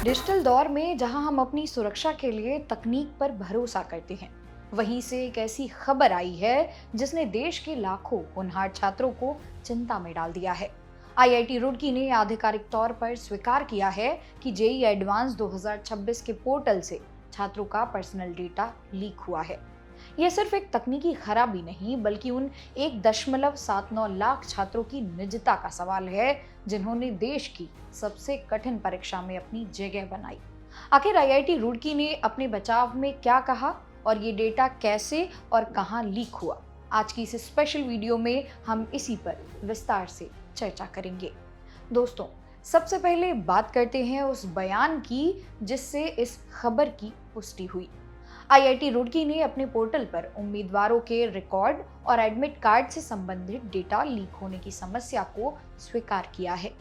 Digital दौर में जहां हम अपनी सुरक्षा के लिए तकनीक पर भरोसा करते हैं, वहीं से एक ऐसी खबर आई है जिसने देश के लाखों होनहार छात्रों को चिंता में डाल दिया है। आईआईटी रुड़की ने आधिकारिक तौर पर स्वीकार किया है कि जेईई एडवांस 2026 के पोर्टल से छात्रों का पर्सनल डेटा लीक हुआ है। यह सिर्फ एक तकनीकी खराबी नहीं, बल्कि उन 1.79 लाख छात्रों की निजता का सवाल है जिन्होंने देश की सबसे कठिन परीक्षा में अपनी जगह बनाई। आखिर आईआईटी रुड़की ने अपने बचाव में क्या कहा और ये डेटा कैसे और कहां लीक हुआ, आज की इस स्पेशल वीडियो में हम इसी पर विस्तार से चर्चा करेंगे। दोस्तों, सबसे पहले बात करते हैं उस बयान की जिससे इस खबर की पुष्टि हुई। आईआईटी रुड़की ने अपने पोर्टल पर उम्मीदवारों के रिकॉर्ड और एडमिट कार्ड से संबंधित डेटा लीक होने की समस्या को स्वीकार किया है।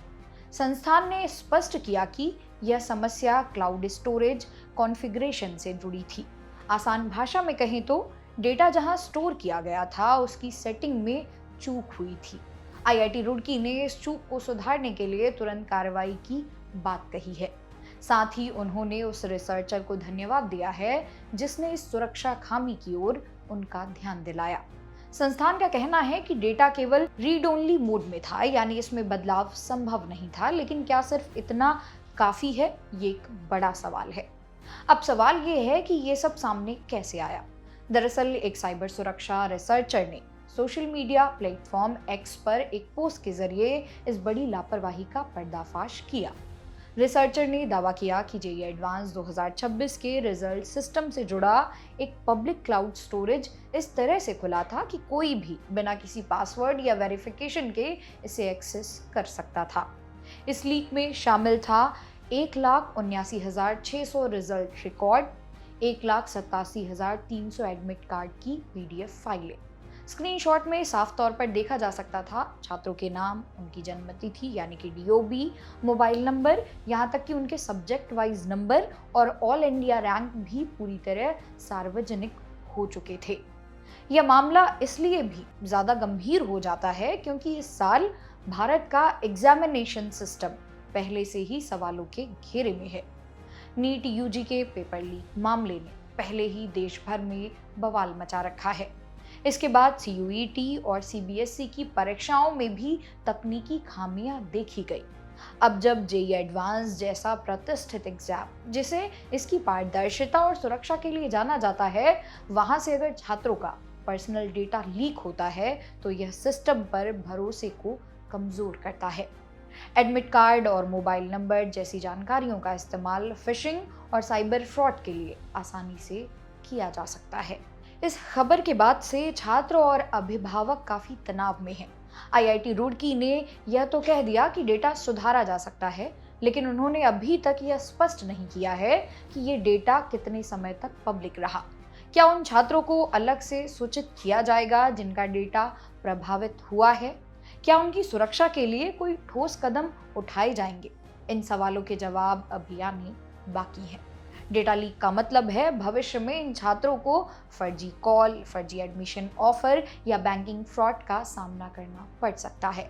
संस्थान ने स्पष्ट किया कि यह समस्या क्लाउड स्टोरेज कॉन्फ़िगरेशन से जुड़ी थी। आसान भाषा में कहें तो डेटा जहां स्टोर किया गया था उसकी सेटिंग में चूक हुई थी। आईआईटी रुड़की ने इस चूक को सुधारने के लिए तुरंत कार्रवाई की बात कही है। साथ ही उन्होंने उस रिसर्चर को धन्यवाद दिया है जिसने इस सुरक्षा खामी की ओर उनका ध्यान दिलाया। संस्थान का कहना है कि डेटा केवल रीड ओनली मोड में था, यानी इसमें बदलाव संभव नहीं था। लेकिन क्या सिर्फ इतना काफी है, ये एक बड़ा सवाल है। अब सवाल ये है कि ये सब सामने कैसे आया। दरअसल एक साइबर सुरक्षा रिसर्चर ने सोशल मीडिया प्लेटफॉर्म एक्स पर एक पोस्ट के जरिए इस बड़ी लापरवाही का पर्दाफाश किया। रिसर्चर ने दावा किया कि जेईई एडवांस 2026 के रिजल्ट सिस्टम से जुड़ा एक पब्लिक क्लाउड स्टोरेज इस तरह से खुला था कि कोई भी बिना किसी पासवर्ड या वेरिफिकेशन के इसे एक्सेस कर सकता था। इस लीक में शामिल था 1,79,600 रिजल्ट रिकॉर्ड, 1,87,300 एडमिट कार्ड की पीडीएफ फाइलें। स्क्रीनशॉट में साफ तौर पर देखा जा सकता था छात्रों के नाम, उनकी जन्म तिथि यानी कि डीओबी, मोबाइल नंबर, यहाँ तक कि उनके सब्जेक्ट वाइज नंबर और ऑल इंडिया रैंक भी पूरी तरह सार्वजनिक हो चुके थे। यह मामला इसलिए भी ज्यादा गंभीर हो जाता है क्योंकि इस साल भारत का एग्जामिनेशन सिस्टम पहले से ही सवालों के घेरे में है। नीट यूजी के पेपर लीक मामले ने पहले ही देश भर में बवाल मचा रखा है। इसके बाद सीयूईटी और सीबीएसई की परीक्षाओं में भी तकनीकी खामियां देखी गई। अब जब जेईई एडवांस जैसा प्रतिष्ठित एग्जाम, जिसे इसकी पारदर्शिता और सुरक्षा के लिए जाना जाता है, वहां से अगर छात्रों का पर्सनल डेटा लीक होता है तो यह सिस्टम पर भरोसे को कमजोर करता है। एडमिट कार्ड और मोबाइल नंबर जैसी जानकारियों का इस्तेमाल फिशिंग और साइबर फ्रॉड के लिए आसानी से किया जा सकता है। इस खबर के बाद से छात्र और अभिभावक काफी तनाव में हैं। आईआईटी रुड़की ने यह तो कह दिया कि डेटा सुधारा जा सकता है, लेकिन उन्होंने अभी तक यह स्पष्ट नहीं किया है कि ये डेटा कितने समय तक पब्लिक रहा। क्या उन छात्रों को अलग से सूचित किया जाएगा जिनका डेटा प्रभावित हुआ है? क्या उनकी सुरक्षा के लिए कोई ठोस कदम उठाए जाएंगे? इन सवालों के जवाब अभी आने बाकी हैं। डेटा लीक का मतलब है भविष्य में इन छात्रों को फर्जी कॉल, फर्जी एडमिशन ऑफर या बैंकिंग फ्रॉड का सामना करना पड़ सकता है।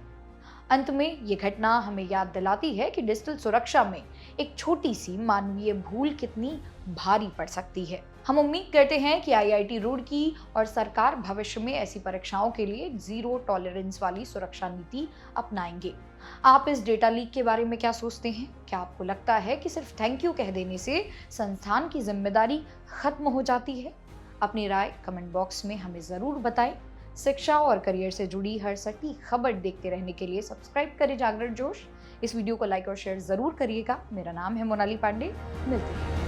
अंत में ये घटना हमें याद दिलाती है कि डिजिटल सुरक्षा में एक छोटी सी मानवीय भूल कितनी भारी पड़ सकती है। हम उम्मीद करते हैं कि आईआईटी रुड़की और सरकार भविष्य में ऐसी परीक्षाओं के लिए जीरो टॉलरेंस वाली सुरक्षा नीति अपनाएंगे। आप इस डेटा लीक के बारे में क्या सोचते हैं? क्या आपको लगता है कि सिर्फ थैंक यू कह देने से संस्थान की जिम्मेदारी खत्म हो जाती है? अपनी राय कमेंट बॉक्स में हमें जरूर बताएं। शिक्षा और करियर से जुड़ी हर सटीक खबर देखते रहने के लिए सब्सक्राइब करें जागरण जोश। इस वीडियो को लाइक और शेयर जरूर करिएगा। मेरा नाम है मोनाली पांडे। मिलते हैं।